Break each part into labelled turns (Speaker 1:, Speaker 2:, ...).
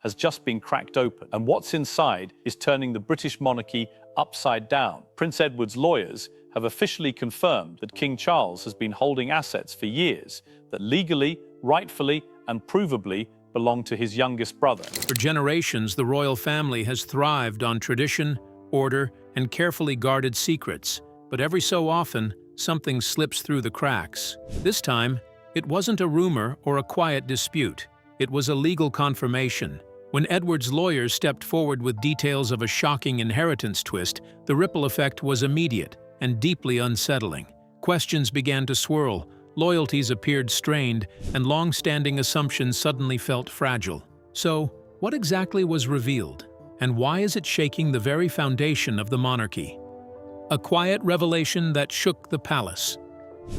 Speaker 1: has just been cracked open, and what's inside is turning the British monarchy upside down. Prince Edward's lawyers have officially confirmed that King Charles has been holding assets for years that legally, rightfully, and provably belong to his youngest brother.
Speaker 2: For generations, the royal family has thrived on tradition, order, and carefully guarded secrets. But every so often, something slips through the cracks. This time, it wasn't a rumor or a quiet dispute. It was a legal confirmation. When Edward's lawyers stepped forward with details of a shocking inheritance twist, the ripple effect was immediate and deeply unsettling. Questions began to swirl, loyalties appeared strained, and long-standing assumptions suddenly felt fragile. So, what exactly was revealed? And why is it shaking the very foundation of the monarchy? A quiet revelation that shook the palace.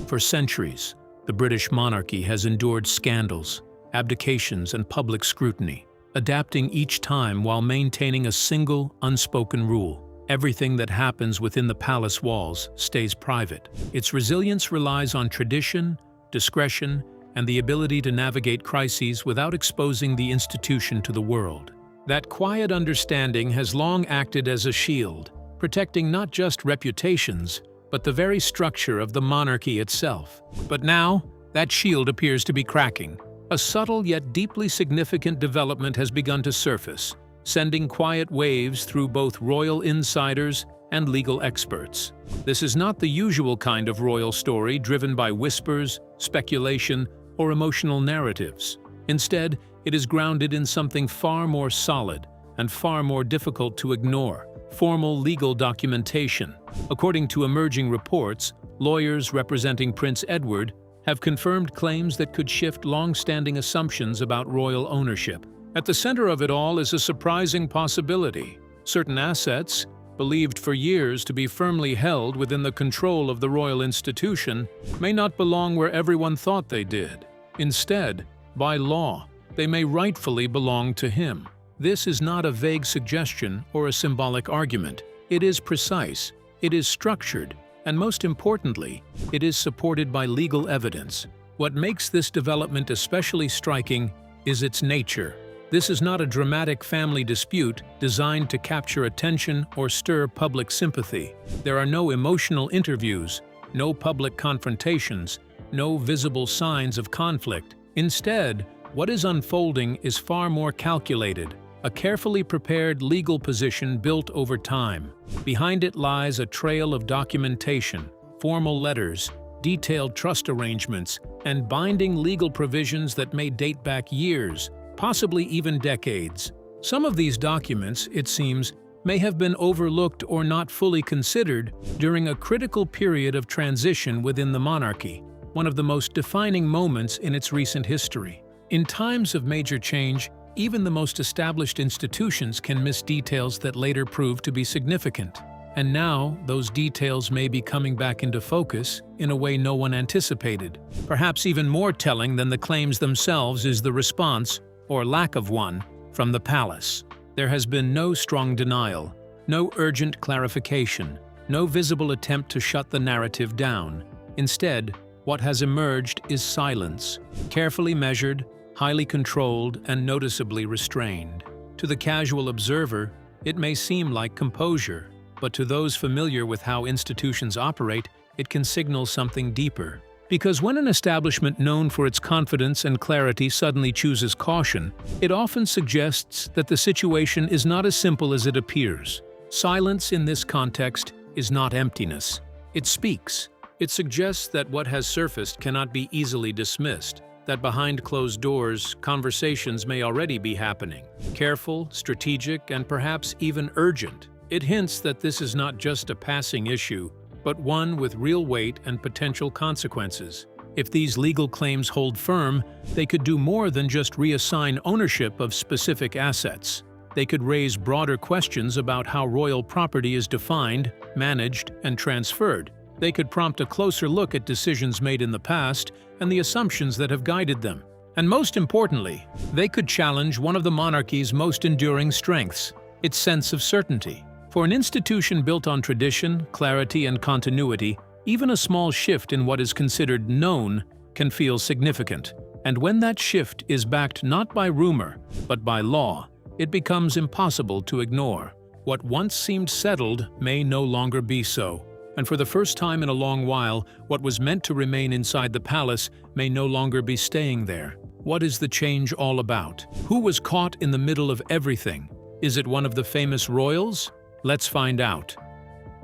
Speaker 2: For centuries, the British monarchy has endured scandals, abdications, and public scrutiny, adapting each time while maintaining a single, unspoken rule. Everything that happens within the palace walls stays private. Its resilience relies on tradition, discretion, and the ability to navigate crises without exposing the institution to the world. That quiet understanding has long acted as a shield, protecting not just reputations, but the very structure of the monarchy itself. But now, that shield appears to be cracking. A subtle yet deeply significant development has begun to surface, sending quiet waves through both royal insiders and legal experts. This is not the usual kind of royal story driven by whispers, speculation, or emotional narratives. Instead, it is grounded in something far more solid and far more difficult to ignore: formal legal documentation. According to emerging reports, lawyers representing Prince Edward have confirmed claims that could shift long-standing assumptions about royal ownership. At the center of it all is a surprising possibility. Certain assets, believed for years to be firmly held within the control of the royal institution, may not belong where everyone thought they did. Instead, by law, they may rightfully belong to him. This is not a vague suggestion or a symbolic argument. It is precise, it is structured, and most importantly, it is supported by legal evidence. What makes this development especially striking is its nature. This is not a dramatic family dispute designed to capture attention or stir public sympathy. There are no emotional interviews, no public confrontations, no visible signs of conflict. Instead, what is unfolding is far more calculated, a carefully prepared legal position built over time. Behind it lies a trail of documentation, formal letters, detailed trust arrangements, and binding legal provisions that may date back years, possibly even decades. Some of these documents, it seems, may have been overlooked or not fully considered during a critical period of transition within the monarchy, one of the most defining moments in its recent history. In times of major change, even the most established institutions can miss details that later prove to be significant. And now, those details may be coming back into focus in a way no one anticipated. Perhaps even more telling than the claims themselves is the response, or lack of one, from the palace. There has been no strong denial, no urgent clarification, no visible attempt to shut the narrative down. Instead, what has emerged is silence, carefully measured, highly controlled, and noticeably restrained. To the casual observer, it may seem like composure, but to those familiar with how institutions operate, it can signal something deeper. Because when an establishment known for its confidence and clarity suddenly chooses caution, it often suggests that the situation is not as simple as it appears. Silence in this context is not emptiness. It speaks. It suggests that what has surfaced cannot be easily dismissed, that behind closed doors, conversations may already be happening. Careful, strategic, and perhaps even urgent. It hints that this is not just a passing issue, but one with real weight and potential consequences. If these legal claims hold firm, they could do more than just reassign ownership of specific assets. They could raise broader questions about how royal property is defined, managed, and transferred. They could prompt a closer look at decisions made in the past and the assumptions that have guided them. And most importantly, they could challenge one of the monarchy's most enduring strengths, its sense of certainty. For an institution built on tradition, clarity, and continuity, even a small shift in what is considered known can feel significant. And when that shift is backed not by rumor, but by law, it becomes impossible to ignore. What once seemed settled may no longer be so. And for the first time in a long while, what was meant to remain inside the palace may no longer be staying there. What is the change all about? Who was caught in the middle of everything? Is it one of the famous royals? Let's find out.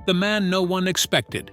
Speaker 2: The man no one expected.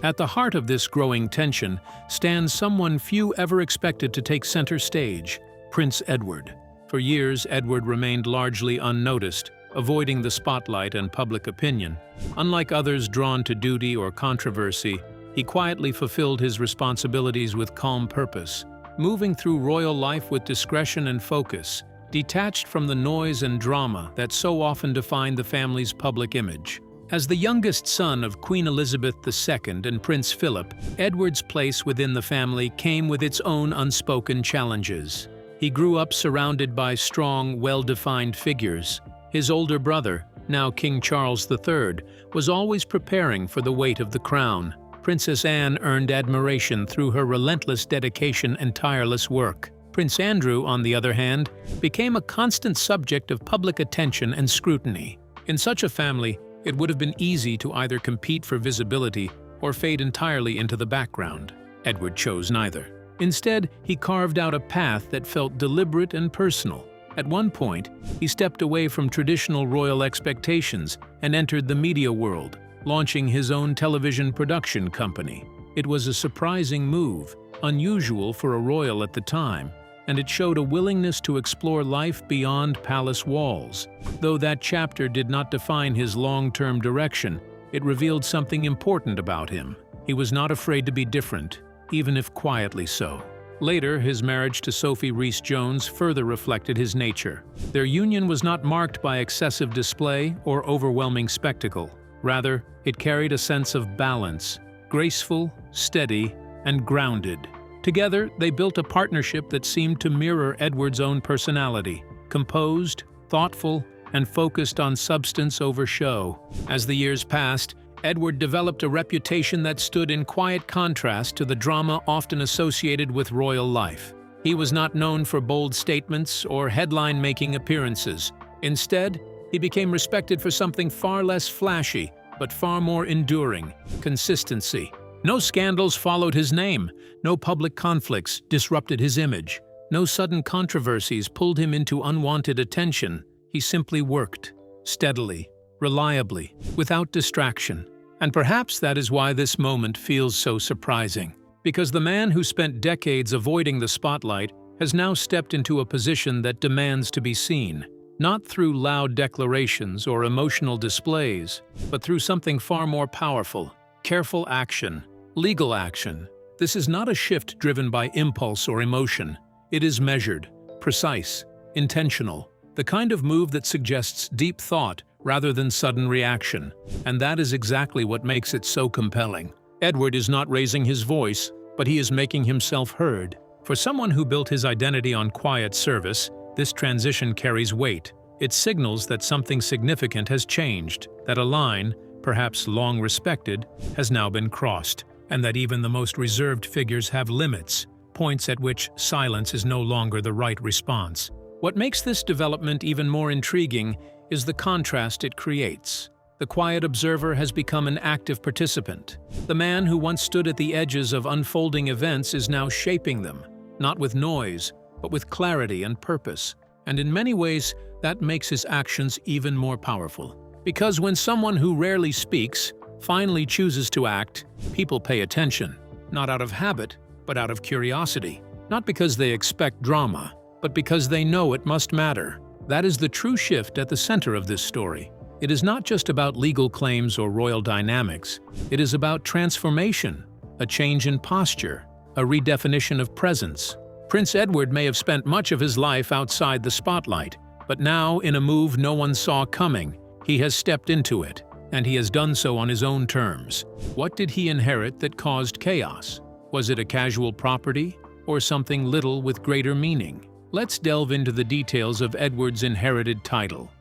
Speaker 2: At the heart of this growing tension stands someone few ever expected to take center stage, Prince Edward. For years, Edward remained largely unnoticed, avoiding the spotlight and public opinion. Unlike others drawn to duty or controversy, he quietly fulfilled his responsibilities with calm purpose, moving through royal life with discretion and focus, detached from the noise and drama that so often define the family's public image. As the youngest son of Queen Elizabeth II and Prince Philip, Edward's place within the family came with its own unspoken challenges. He grew up surrounded by strong, well-defined figures. His older brother, now King Charles III, was always preparing for the weight of the crown. Princess Anne earned admiration through her relentless dedication and tireless work. Prince Andrew, on the other hand, became a constant subject of public attention and scrutiny. In such a family, it would have been easy to either compete for visibility or fade entirely into the background. Edward chose neither. Instead, he carved out a path that felt deliberate and personal. At one point, he stepped away from traditional royal expectations and entered the media world, launching his own television production company. It was a surprising move, unusual for a royal at the time, and it showed a willingness to explore life beyond palace walls. Though that chapter did not define his long-term direction, it revealed something important about him. He was not afraid to be different, even if quietly so. Later, his marriage to Sophie Rhys-Jones further reflected his nature. Their union was not marked by excessive display or overwhelming spectacle. Rather, it carried a sense of balance, graceful, steady, and grounded. Together, they built a partnership that seemed to mirror Edward's own personality, composed, thoughtful, and focused on substance over show. As the years passed, Edward developed a reputation that stood in quiet contrast to the drama often associated with royal life. He was not known for bold statements or headline-making appearances. Instead, he became respected for something far less flashy, but far more enduring: consistency. No scandals followed his name, no public conflicts disrupted his image, no sudden controversies pulled him into unwanted attention. He simply worked, steadily, reliably, without distraction. And perhaps that is why this moment feels so surprising. Because the man who spent decades avoiding the spotlight has now stepped into a position that demands to be seen, not through loud declarations or emotional displays, but through something far more powerful: careful action, legal action. This is not a shift driven by impulse or emotion. It is measured, precise, intentional, the kind of move that suggests deep thought rather than sudden reaction. And that is exactly what makes it so compelling. Edward is not raising his voice, but he is making himself heard. For someone who built his identity on quiet service, this transition carries weight. It signals that something significant has changed, that a line, perhaps long respected, has now been crossed, and that even the most reserved figures have limits, points at which silence is no longer the right response. What makes this development even more intriguing is the contrast it creates. The quiet observer has become an active participant. The man who once stood at the edges of unfolding events is now shaping them, not with noise, but with clarity and purpose. And in many ways, that makes his actions even more powerful. Because when someone who rarely speaks finally chooses to act, people pay attention, not out of habit, but out of curiosity. Not because they expect drama, but because they know it must matter. That is the true shift at the center of this story. It is not just about legal claims or royal dynamics. It is about transformation, a change in posture, a redefinition of presence. Prince Edward may have spent much of his life outside the spotlight, but now, in a move no one saw coming, he has stepped into it, and he has done so on his own terms. What did he inherit that caused chaos? Was it a casual property, or something little with greater meaning? Let's delve into the details of Edward's inherited title.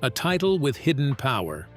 Speaker 2: A title with hidden power.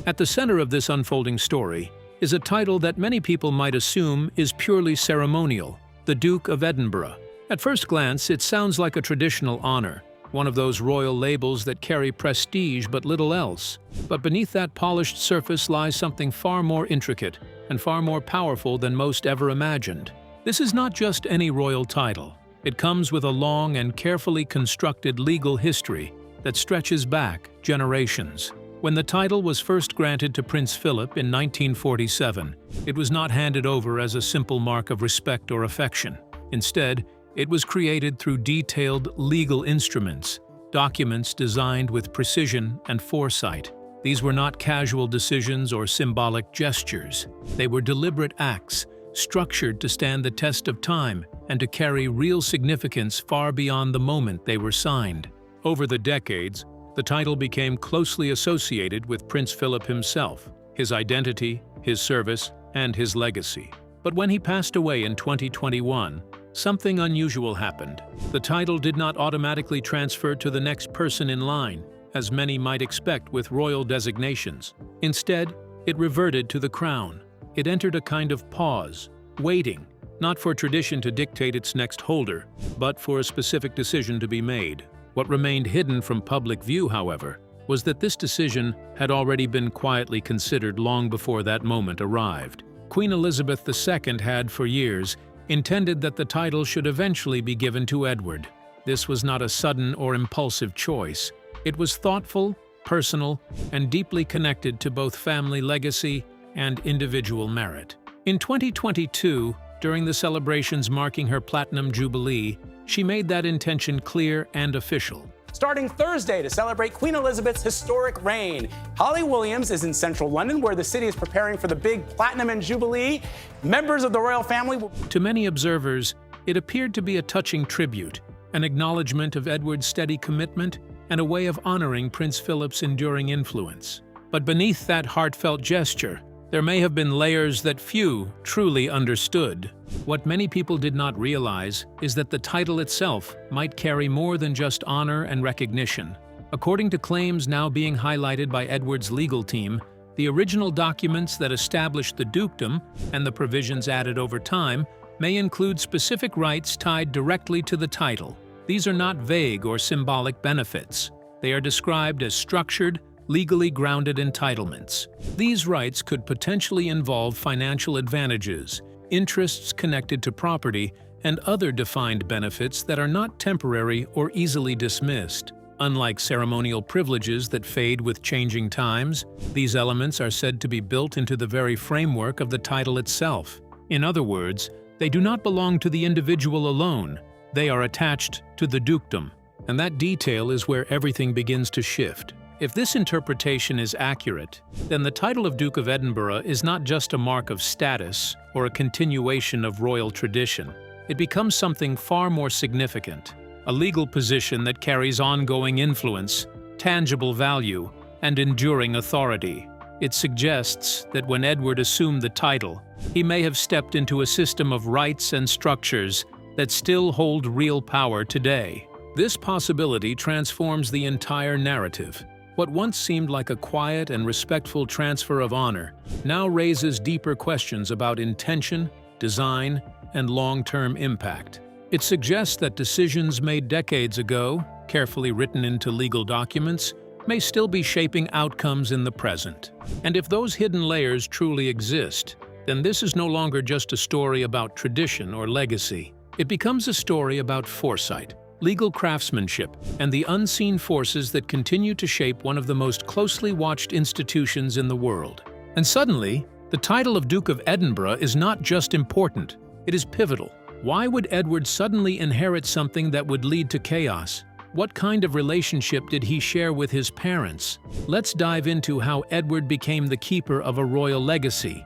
Speaker 2: At the center of this unfolding story is a title that many people might assume is purely ceremonial: the Duke of Edinburgh. At first glance, it sounds like a traditional honor, one of those royal labels that carry prestige but little else. But beneath that polished surface lies something far more intricate and far more powerful than most ever imagined. This is not just any royal title. It comes with a long and carefully constructed legal history that stretches back generations. When the title was first granted to Prince Philip in 1947, it was not handed over as a simple mark of respect or affection. Instead, it was created through detailed legal instruments, documents designed with precision and foresight. These were not casual decisions or symbolic gestures. They were deliberate acts, structured to stand the test of time and to carry real significance far beyond the moment they were signed. Over the decades, the title became closely associated with Prince Philip himself, his identity, his service, and his legacy. But when he passed away in 2021, something unusual happened. The title did not automatically transfer to the next person in line, as many might expect with royal designations. Instead, it reverted to the crown. It entered a kind of pause, waiting, not for tradition to dictate its next holder, but for a specific decision to be made. What remained hidden from public view, however, was that this decision had already been quietly considered long before that moment arrived. Queen Elizabeth II had, for years, intended that the title should eventually be given to Edward. This was not a sudden or impulsive choice. It was thoughtful, personal, and deeply connected to both family legacy and individual merit. In 2022, during the celebrations marking her Platinum Jubilee, she made that intention clear and official.
Speaker 3: Starting Thursday to celebrate Queen Elizabeth's historic reign, Holly Williams is in central London, where the city is preparing for the big Platinum and Jubilee. Members of the royal family will...
Speaker 2: To many observers, it appeared to be a touching tribute, an acknowledgement of Edward's steady commitment, and a way of honoring Prince Philip's enduring influence. But beneath that heartfelt gesture, there may have been layers that few truly understood. What many people did not realize is that the title itself might carry more than just honor and recognition. According to claims now being highlighted by Edward's legal team, the original documents that established the dukedom and the provisions added over time may include specific rights tied directly to the title. These are not vague or symbolic benefits. They are described as structured, legally grounded entitlements. These rights could potentially involve financial advantages, interests connected to property, and other defined benefits that are not temporary or easily dismissed. Unlike ceremonial privileges that fade with changing times, these elements are said to be built into the very framework of the title itself. In other words, they do not belong to the individual alone. They are attached to the dukedom. And that detail is where everything begins to shift. If this interpretation is accurate, then the title of Duke of Edinburgh is not just a mark of status or a continuation of royal tradition. It becomes something far more significant, a legal position that carries ongoing influence, tangible value, and enduring authority. It suggests that when Edward assumed the title, he may have stepped into a system of rights and structures that still hold real power today. This possibility transforms the entire narrative. What once seemed like a quiet and respectful transfer of honor now raises deeper questions about intention, design, and long-term impact. It suggests that decisions made decades ago, carefully written into legal documents, may still be shaping outcomes in the present. And if those hidden layers truly exist, then this is no longer just a story about tradition or legacy. It becomes a story about foresight, legal craftsmanship, and the unseen forces that continue to shape one of the most closely watched institutions in the world. And suddenly, the title of Duke of Edinburgh is not just important, it is pivotal. Why would Edward suddenly inherit something that would lead to chaos? What kind of relationship did he share with his parents? Let's dive into how Edward became the keeper of a royal legacy,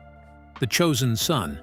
Speaker 2: the chosen son.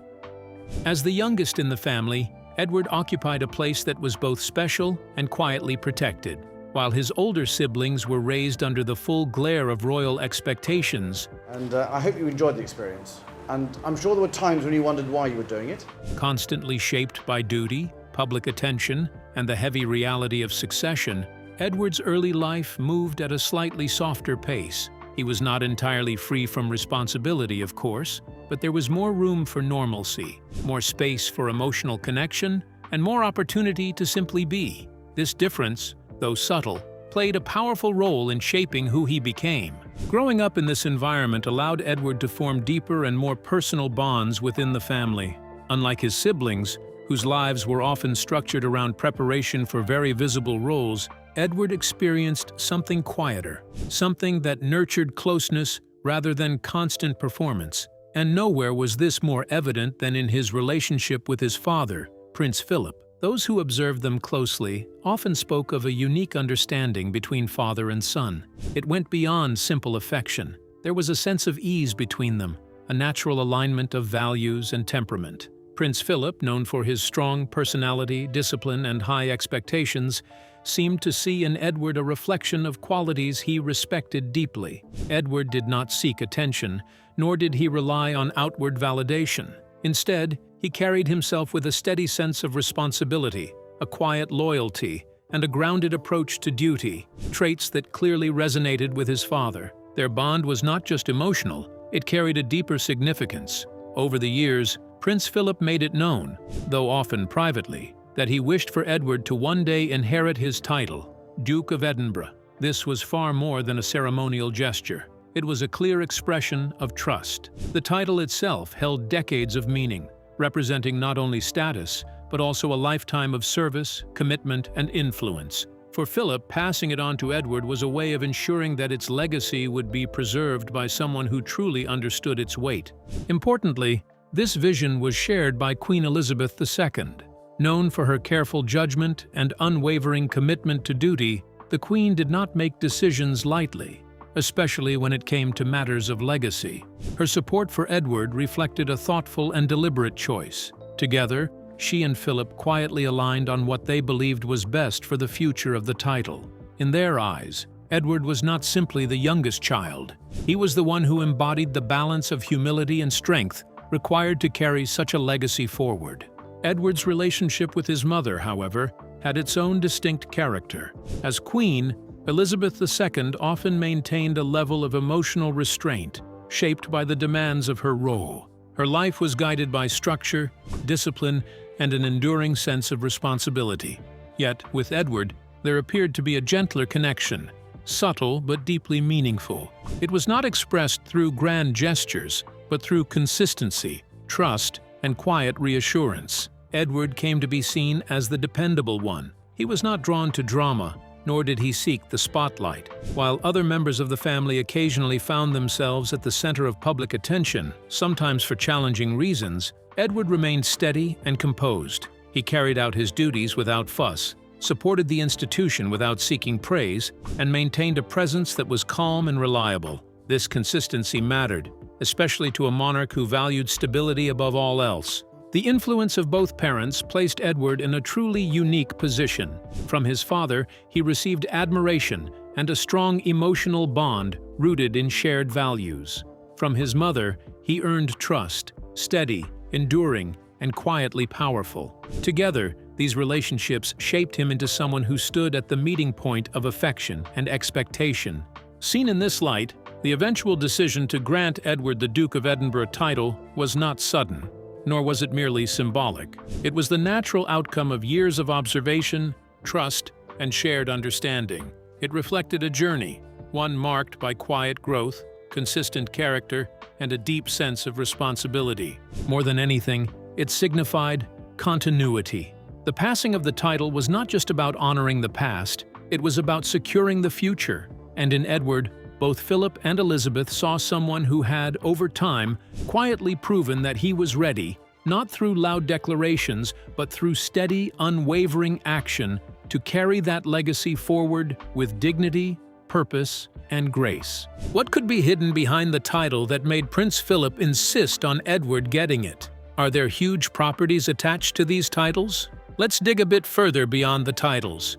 Speaker 2: As the youngest in the family, Edward occupied a place that was both special and quietly protected. While his older siblings were raised under the full glare of royal expectations.
Speaker 4: And I hope you enjoyed the experience. And I'm sure there were times when you wondered why you were doing it.
Speaker 2: Constantly shaped by duty, public attention, and the heavy reality of succession, Edward's early life moved at a slightly softer pace. He was not entirely free from responsibility, of course, but there was more room for normalcy, more space for emotional connection, and more opportunity to simply be. This difference, though subtle, played a powerful role in shaping who he became. Growing up in this environment allowed Edward to form deeper and more personal bonds within the family. Unlike his siblings, whose lives were often structured around preparation for very visible roles, Edward experienced something quieter, something that nurtured closeness rather than constant performance. And nowhere was this more evident than in his relationship with his father, Prince Philip. Those who observed them closely often spoke of a unique understanding between father and son. It went beyond simple affection. There was a sense of ease between them, a natural alignment of values and temperament. Prince Philip, known for his strong personality, discipline, and high expectations, seemed to see in Edward a reflection of qualities he respected deeply. Edward did not seek attention, nor did he rely on outward validation. Instead, he carried himself with a steady sense of responsibility, a quiet loyalty, and a grounded approach to duty, traits that clearly resonated with his father. Their bond was not just emotional, it carried a deeper significance. Over the years, Prince Philip made it known, though often privately, that he wished for Edward to one day inherit his title, Duke of Edinburgh. This was far more than a ceremonial gesture. It was a clear expression of trust. The title itself held decades of meaning, representing not only status, but also a lifetime of service, commitment, and influence. For Philip, passing it on to Edward was a way of ensuring that its legacy would be preserved by someone who truly understood its weight. Importantly, this vision was shared by Queen Elizabeth II. Known for her careful judgment and unwavering commitment to duty, the Queen did not make decisions lightly, especially when it came to matters of legacy. Her support for Edward reflected a thoughtful and deliberate choice. Together, she and Philip quietly aligned on what they believed was best for the future of the title. In their eyes, Edward was not simply the youngest child. He was the one who embodied the balance of humility and strength required to carry such a legacy forward. Edward's relationship with his mother, however, had its own distinct character. As Queen, Elizabeth II often maintained a level of emotional restraint, shaped by the demands of her role. Her life was guided by structure, discipline, and an enduring sense of responsibility. Yet, with Edward, there appeared to be a gentler connection, subtle but deeply meaningful. It was not expressed through grand gestures, but through consistency, trust, and quiet reassurance. Edward came to be seen as the dependable one. He was not drawn to drama, nor did he seek the spotlight. While other members of the family occasionally found themselves at the center of public attention, sometimes for challenging reasons, Edward remained steady and composed. He carried out his duties without fuss, supported the institution without seeking praise, and maintained a presence that was calm and reliable. This consistency mattered, especially to a monarch who valued stability above all else. The influence of both parents placed Edward in a truly unique position. From his father, he received admiration and a strong emotional bond rooted in shared values. From his mother, he earned trust, steady, enduring, and quietly powerful. Together, these relationships shaped him into someone who stood at the meeting point of affection and expectation. Seen in this light, the eventual decision to grant Edward the Duke of Edinburgh title was not sudden, nor was it merely symbolic. It was the natural outcome of years of observation, trust, and shared understanding. It reflected a journey, one marked by quiet growth, consistent character, and a deep sense of responsibility. More than anything, it signified continuity. The passing of the title was not just about honoring the past, it was about securing the future. And in Edward, both Philip and Elizabeth saw someone who had, over time, quietly proven that he was ready, not through loud declarations, but through steady, unwavering action to carry that legacy forward with dignity, purpose, and grace. What could be hidden behind the title that made Prince Philip insist on Edward getting it? Are there huge properties attached to these titles? Let's dig a bit further beyond the titles.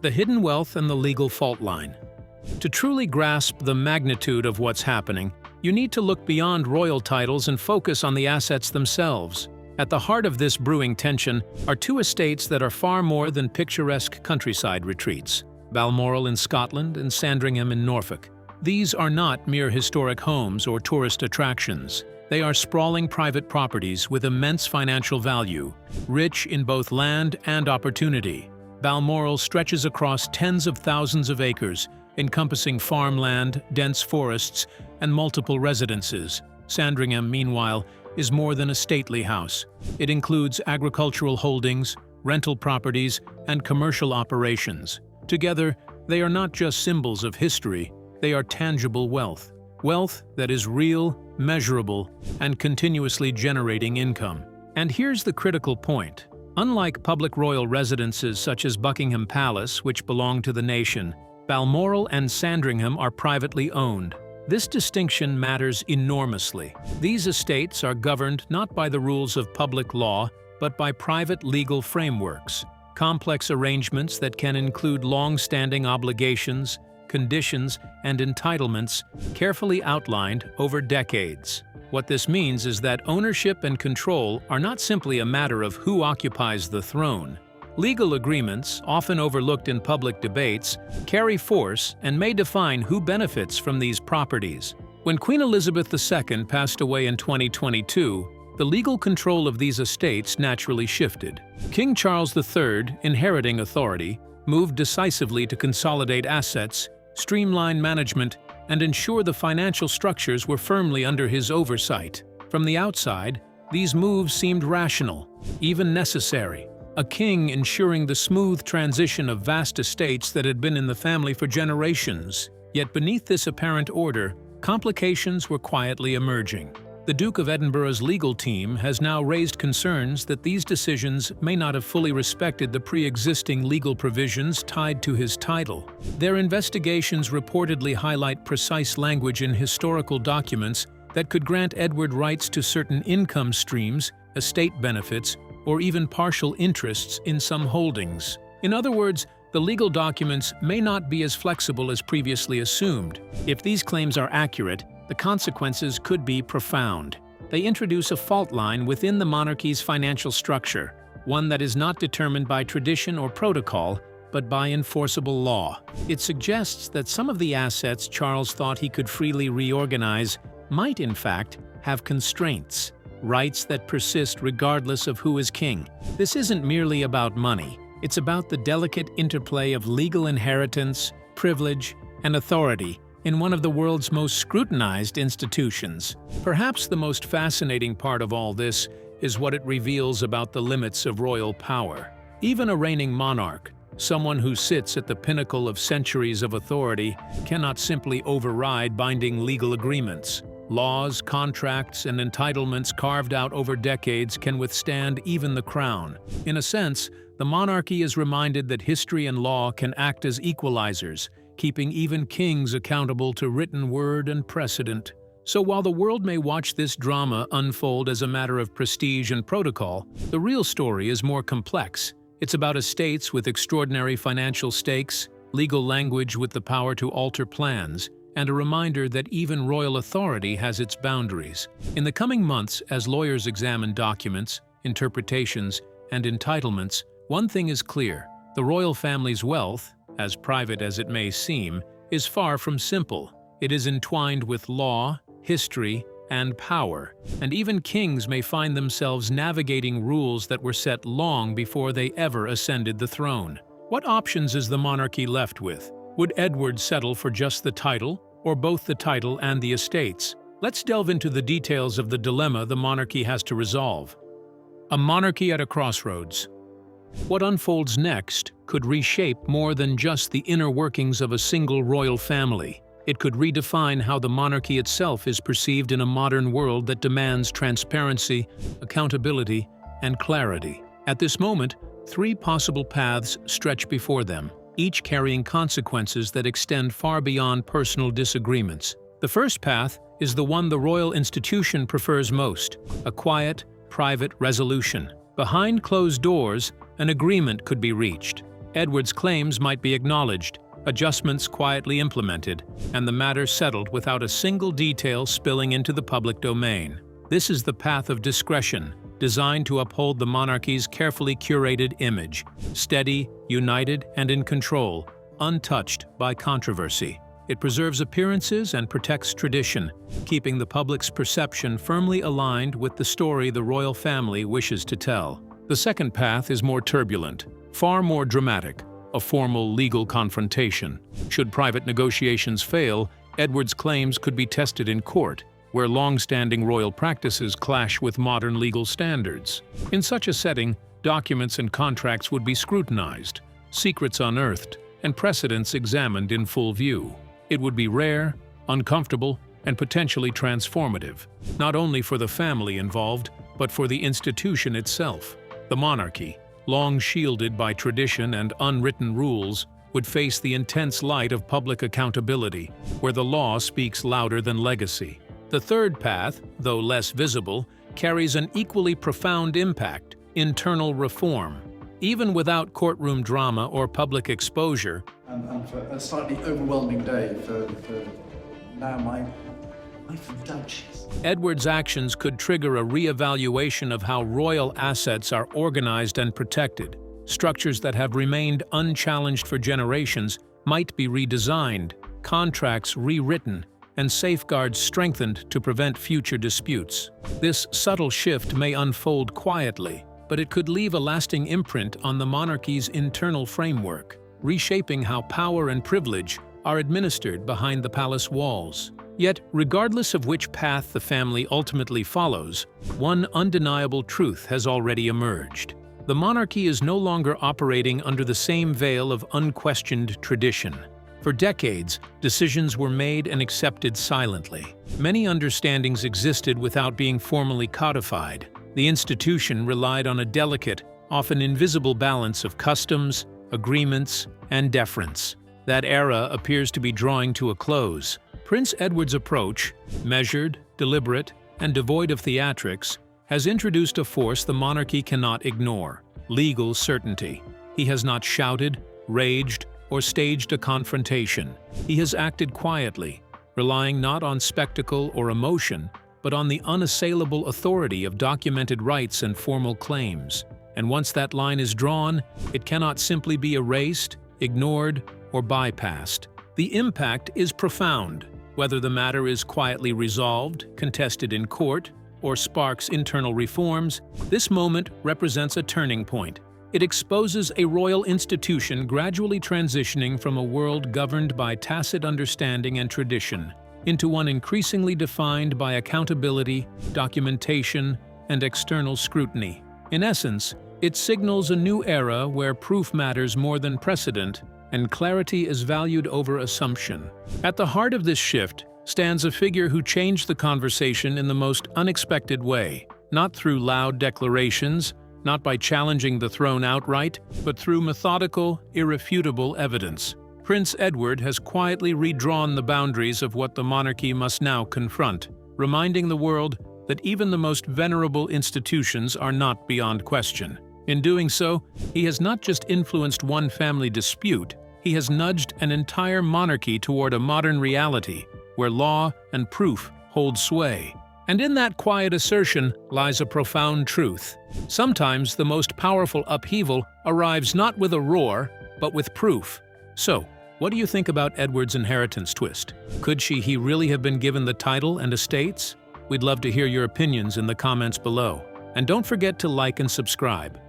Speaker 2: The hidden wealth and the legal fault line. To truly grasp the magnitude of what's happening, you need to look beyond royal titles and focus on the assets themselves. At the heart of this brewing tension are two estates that are far more than picturesque countryside retreats: Balmoral in Scotland and Sandringham in Norfolk. These are not mere historic homes or tourist attractions. They are sprawling private properties with immense financial value, rich in both land and opportunity. Balmoral stretches across tens of thousands of acres, encompassing farmland, dense forests, and multiple residences. Sandringham, meanwhile, is more than a stately house. It includes agricultural holdings, rental properties, and commercial operations. Together, they are not just symbols of history, they are tangible wealth. Wealth that is real, measurable, and continuously generating income. And here's the critical point. Unlike public royal residences such as Buckingham Palace, which belong to the nation, Balmoral and Sandringham are privately owned. This distinction matters enormously. These estates are governed not by the rules of public law, but by private legal frameworks, complex arrangements that can include long-standing obligations, conditions, and entitlements carefully outlined over decades. What this means is that ownership and control are not simply a matter of who occupies the throne. Legal agreements, often overlooked in public debates, carry force and may define who benefits from these properties. When Queen Elizabeth II passed away in 2022, the legal control of these estates naturally shifted. King Charles III, inheriting authority, moved decisively to consolidate assets, streamline management, and ensure the financial structures were firmly under his oversight. From the outside, these moves seemed rational, even necessary. A king ensuring the smooth transition of vast estates that had been in the family for generations. Yet beneath this apparent order, complications were quietly emerging. The Duke of Edinburgh's legal team has now raised concerns that these decisions may not have fully respected the pre-existing legal provisions tied to his title. Their investigations reportedly highlight precise language in historical documents that could grant Edward rights to certain income streams, estate benefits, or even partial interests in some holdings. In other words, the legal documents may not be as flexible as previously assumed. If these claims are accurate, the consequences could be profound. They introduce a fault line within the monarchy's financial structure, one that is not determined by tradition or protocol, but by enforceable law. It suggests that some of the assets Charles thought he could freely reorganize might, in fact, have constraints, rights that persist regardless of who is king. This isn't merely about money. It's about the delicate interplay of legal inheritance, privilege, and authority in one of the world's most scrutinized institutions. Perhaps the most fascinating part of all this is what it reveals about the limits of royal power. Even a reigning monarch, someone who sits at the pinnacle of centuries of authority, cannot simply override binding legal agreements. Laws, contracts, and entitlements carved out over decades can withstand even the crown. In a sense, the monarchy is reminded that history and law can act as equalizers, keeping even kings accountable to written word and precedent. So while the world may watch this drama unfold as a matter of prestige and protocol, the real story is more complex. It's about estates with extraordinary financial stakes, legal language with the power to alter plans, and a reminder that even royal authority has its boundaries. In the coming months, as lawyers examine documents, interpretations, and entitlements, one thing is clear: the royal family's wealth, as private as it may seem, is far from simple. It is entwined with law, history, and power, and even kings may find themselves navigating rules that were set long before they ever ascended the throne. What options is the monarchy left with? Would Edward settle for just the title, or both the title and the estates? Let's delve into the details of the dilemma the monarchy has to resolve. A monarchy at a crossroads. What unfolds next could reshape more than just the inner workings of a single royal family. It could redefine how the monarchy itself is perceived in a modern world that demands transparency, accountability, and clarity. At this moment, three possible paths stretch before them, each carrying consequences that extend far beyond personal disagreements. The first path is the one the royal institution prefers most: a quiet, private resolution. Behind closed doors, an agreement could be reached. Edward's claims might be acknowledged, adjustments quietly implemented, and the matter settled without a single detail spilling into the public domain. This is the path of discretion, designed to uphold the monarchy's carefully curated image: steady, united, and in control, untouched by controversy. It preserves appearances and protects tradition, keeping the public's perception firmly aligned with the story the royal family wishes to tell. The second path is more turbulent, far more dramatic, a formal legal confrontation. Should private negotiations fail, Edward's claims could be tested in court, where long-standing royal practices clash with modern legal standards. In such a setting, documents and contracts would be scrutinized, secrets unearthed, and precedents examined in full view. It would be rare, uncomfortable, and potentially transformative, not only for the family involved, but for the institution itself. The monarchy, long shielded by tradition and unwritten rules, would face the intense light of public accountability, where the law speaks louder than legacy. The third path, though less visible, carries an equally profound impact: internal reform. Even without courtroom drama or public exposure,
Speaker 5: and for a slightly overwhelming day for now my wife and Duchess.
Speaker 2: Edward's actions could trigger a re-evaluation of how royal assets are organized and protected. Structures that have remained unchallenged for generations might be redesigned, contracts rewritten, and safeguards strengthened to prevent future disputes. This subtle shift may unfold quietly, but it could leave a lasting imprint on the monarchy's internal framework, reshaping how power and privilege are administered behind the palace walls. Yet, regardless of which path the family ultimately follows, one undeniable truth has already emerged. The monarchy is no longer operating under the same veil of unquestioned tradition. For decades, decisions were made and accepted silently. Many understandings existed without being formally codified. The institution relied on a delicate, often invisible balance of customs, agreements, and deference. That era appears to be drawing to a close. Prince Edward's approach, measured, deliberate, and devoid of theatrics, has introduced a force the monarchy cannot ignore: legal certainty. He has not shouted, raged, or staged a confrontation. He has acted quietly, relying not on spectacle or emotion, but on the unassailable authority of documented rights and formal claims. And once that line is drawn, it cannot simply be erased, ignored, or bypassed. The impact is profound, whether the matter is quietly resolved, contested in court, or sparks internal reforms. This moment represents a turning point. It exposes a royal institution gradually transitioning from a world governed by tacit understanding and tradition into one increasingly defined by accountability, documentation, and external scrutiny. In essence, it signals a new era where proof matters more than precedent, and clarity is valued over assumption. At the heart of this shift stands a figure who changed the conversation in the most unexpected way, not through loud declarations, not by challenging the throne outright, but through methodical, irrefutable evidence. Prince Edward has quietly redrawn the boundaries of what the monarchy must now confront, reminding the world that even the most venerable institutions are not beyond question. In doing so, he has not just influenced one family dispute, he has nudged an entire monarchy toward a modern reality where law and proof hold sway. And in that quiet assertion lies a profound truth. Sometimes the most powerful upheaval arrives not with a roar, but with proof. So, what do you think about Edward's inheritance twist? Could he really have been given the title and estates? We'd love to hear your opinions in the comments below. And don't forget to like and subscribe.